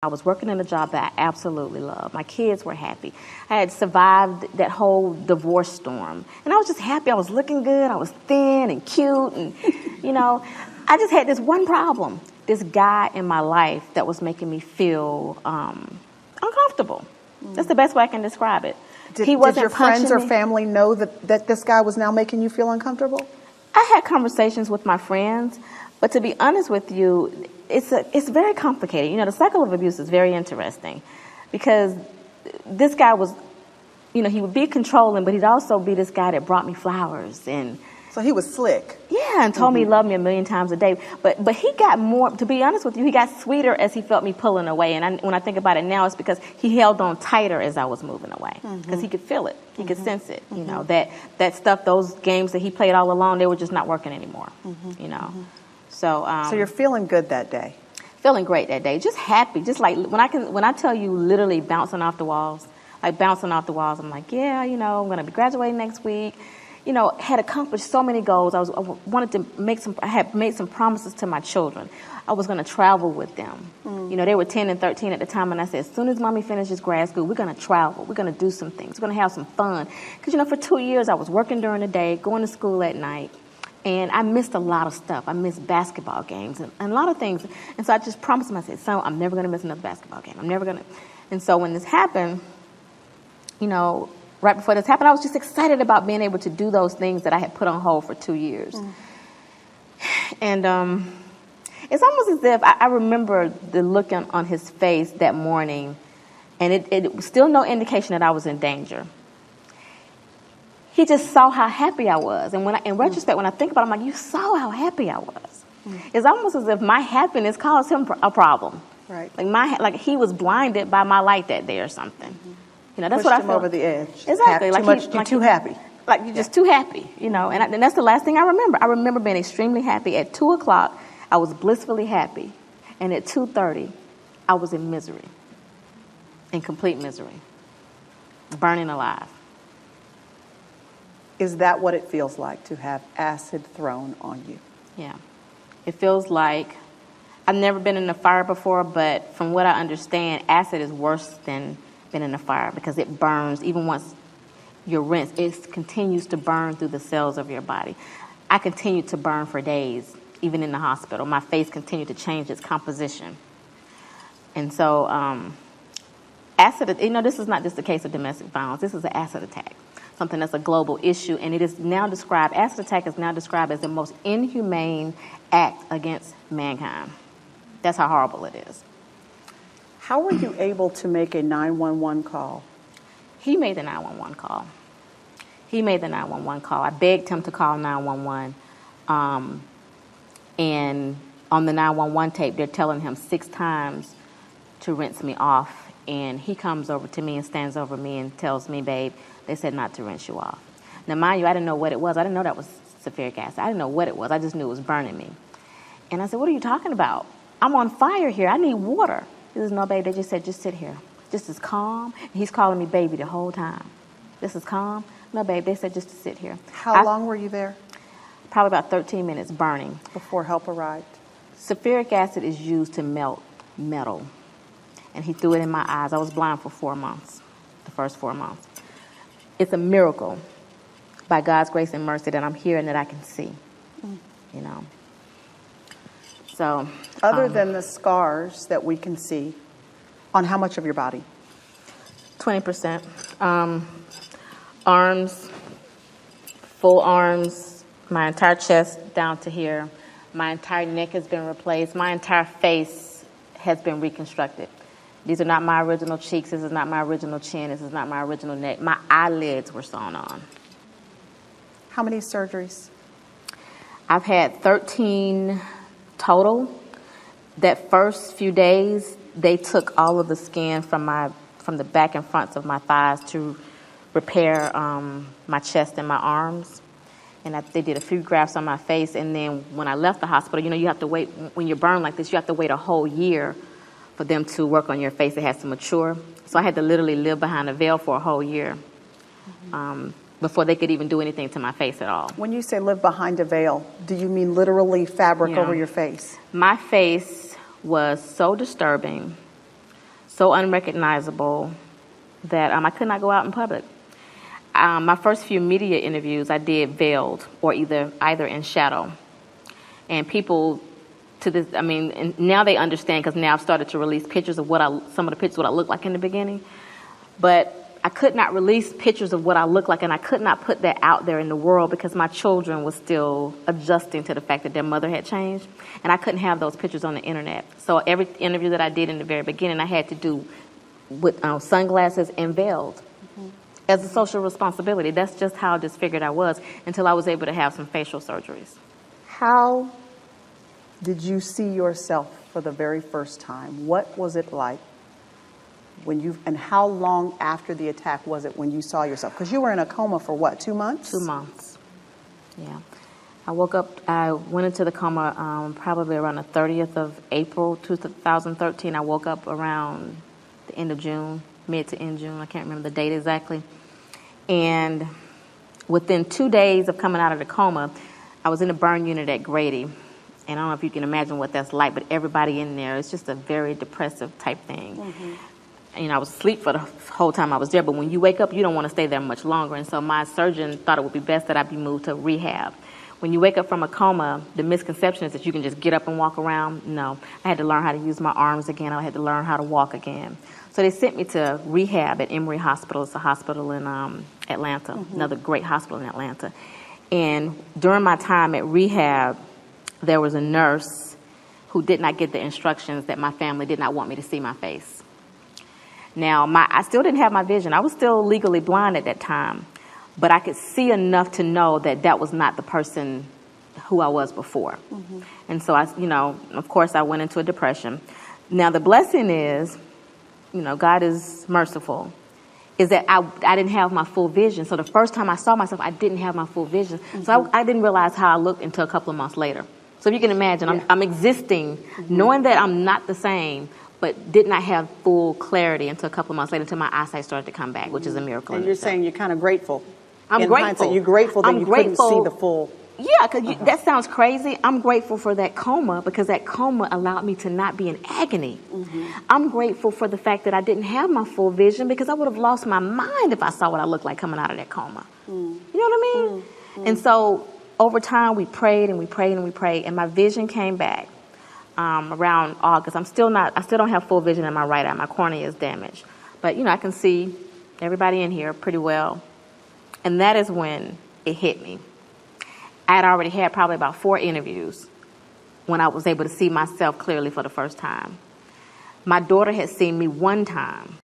I was working in a job that I absolutely loved. My kids were happy. I had survived that whole divorce storm. And I was just happy. I was looking good. I was thin and cute. And, I just had this one problem. This guy in my life that was making me feel uncomfortable. That's the best way I can describe it. Did your friends or family know that this guy was now making you feel uncomfortable? I had conversations with my friends, but to be honest with you, it's very complicated. The cycle of abuse is very interesting because this guy was, he would be controlling, but he'd also be this guy that brought me flowers. And so he was slick. Yeah, and told me he loved me a million times a day. But he got more, to be honest with you, he got sweeter as he felt me pulling away. And when I think about it now, it's because he held on tighter as I was moving away. Because he could feel it. He could sense it. That stuff, those games that he played all along, they were just not working anymore. So you're feeling good that day? Feeling great that day. Just happy. Just like when I tell you literally bouncing off the walls, I'm like, yeah, I'm going to be graduating next week. Had accomplished so many goals. I wanted to I had made some promises to my children. I was going to travel with them. They were 10 and 13 at the time, and I said, as soon as Mommy finishes grad school, we're going to travel. We're going to do some things. We're going to have some fun. Because, for 2 years, I was working during the day, going to school at night, and I missed a lot of stuff. I missed basketball games and a lot of things. And so I just promised myself, son, I'm never going to miss another basketball game. I'm never going to. And so when this happened, right before this happened, I was just excited about being able to do those things that I had put on hold for 2 years. And it's almost as if I remember the look on his face that morning, and it was still no indication that I was in danger. He just saw how happy I was. And in retrospect, when I think about it, I'm like, you saw how happy I was. It's almost as if my happiness caused him a problem. Right. Like he was blinded by my light that day or something. That's pushed what I him feel. Over the edge. Exactly. You're too happy. Like you're just too happy, And that's the last thing I remember. I remember being extremely happy. At 2 o'clock, I was blissfully happy. And at 2:30, I was in misery. In complete misery. Burning alive. Is that what it feels like to have acid thrown on you? Yeah. It feels like, I've never been in a fire before, but from what I understand, acid is worse than been in a fire because it burns. Even once you're rinsed, it continues to burn through the cells of your body. I continued to burn for days, even in the hospital. My face continued to change its composition. And so acid, this is not just a case of domestic violence. This is an acid attack, something that's a global issue. And it is now described, acid attack is now described as the most inhumane act against mankind. That's how horrible it is. How were you able to make a 911 call? He made the 911 call. I begged him to call 911. And on the 911 tape, they're telling him 6 times to rinse me off. And he comes over to me and stands over me and tells me, babe, they said not to rinse you off. Now, mind you, I didn't know what it was. I didn't know that was sulfuric acid. I didn't know what it was. I just knew it was burning me. And I said, what are you talking about? I'm on fire here. I need water. He says, no, babe, they just said, just sit here. Just as calm. And he's calling me baby the whole time. This is calm. No, babe, they said just to sit here. How long were you there? Probably about 13 minutes burning. Before help arrived? Sulfuric acid is used to melt metal. And he threw it in my eyes. I was blind for 4 months, the first 4 months. It's a miracle by God's grace and mercy that I'm here and that I can see, So, other than the scars that we can see, on how much of your body? 20%. Arms, full arms, my entire chest down to here. My entire neck has been replaced. My entire face has been reconstructed. These are not my original cheeks. This is not my original chin. This is not my original neck. My eyelids were sewn on. How many surgeries? I've had 13 total. That first few days, they took all of the skin from the back and fronts of my thighs to repair my chest and my arms. And they did a few grafts on my face. And then when I left the hospital, you have to wait. When you're burned like this, you have to wait a whole year for them to work on your face. It has to mature. So I had to literally live behind a veil for a whole year before they could even do anything to my face at all. When you say live behind a veil, do you mean literally fabric over your face? My face was so disturbing. so unrecognizable that I could not go out in public. My first few media interviews I did veiled or either in shadow. And people to this, and now they understand because now I've started to release pictures of some of the pictures what I looked like in the beginning. But I could not release pictures of what I look like, and I could not put that out there in the world because my children were still adjusting to the fact that their mother had changed, and I couldn't have those pictures on the internet. So every interview that I did in the very beginning, I had to do with sunglasses and veiled as a social responsibility. That's just how disfigured I was until I was able to have some facial surgeries. How did you see yourself for the very first time? What was it like? And how long after the attack was it when you saw yourself? Because you were in a coma for what, 2 months? 2 months, yeah. I woke up, I went into the coma probably around the 30th of April 2013. I woke up around the end of June, mid to end June. I can't remember the date exactly. And within 2 days of coming out of the coma, I was in a burn unit at Grady. And I don't know if you can imagine what that's like, but everybody in there, it's just a very depressive type thing. Mm-hmm. I was asleep for the whole time I was there, but when you wake up, you don't want to stay there much longer. And so my surgeon thought it would be best that I be moved to rehab. When you wake up from a coma, the misconception is that you can just get up and walk around. No, I had to learn how to use my arms again. I had to learn how to walk again. So they sent me to rehab at Emory Hospital. It's a hospital in Atlanta, another great hospital in Atlanta. And during my time at rehab, there was a nurse who did not get the instructions that my family did not want me to see my face. Now, I still didn't have my vision. I was still legally blind at that time, but I could see enough to know that that was not the person who I was before. Mm-hmm. And so of course, I went into a depression. Now, the blessing is, God is merciful, is that I didn't have my full vision. So the first time I saw myself, I didn't have my full vision. Mm-hmm. So I didn't realize how I looked until a couple of months later. So if you can imagine, I'm existing, knowing that I'm not the same, but did not have full clarity until a couple of months later, until my eyesight started to come back, which is a miracle. And you're saying you're kind of grateful. I'm grateful. Hindsight, you're grateful that you couldn't see the full. Yeah, because that sounds crazy. I'm grateful for that coma because that coma allowed me to not be in agony. Mm-hmm. I'm grateful for the fact that I didn't have my full vision because I would have lost my mind if I saw what I looked like coming out of that coma. Mm. You know what I mean? Mm. And so over time, we prayed and we prayed and we prayed, and my vision came back. Around August. I still don't have full vision in my right eye. My cornea is damaged. But, I can see everybody in here pretty well. And that is when it hit me. I had already had probably about 4 interviews when I was able to see myself clearly for the first time. My daughter had seen me one time.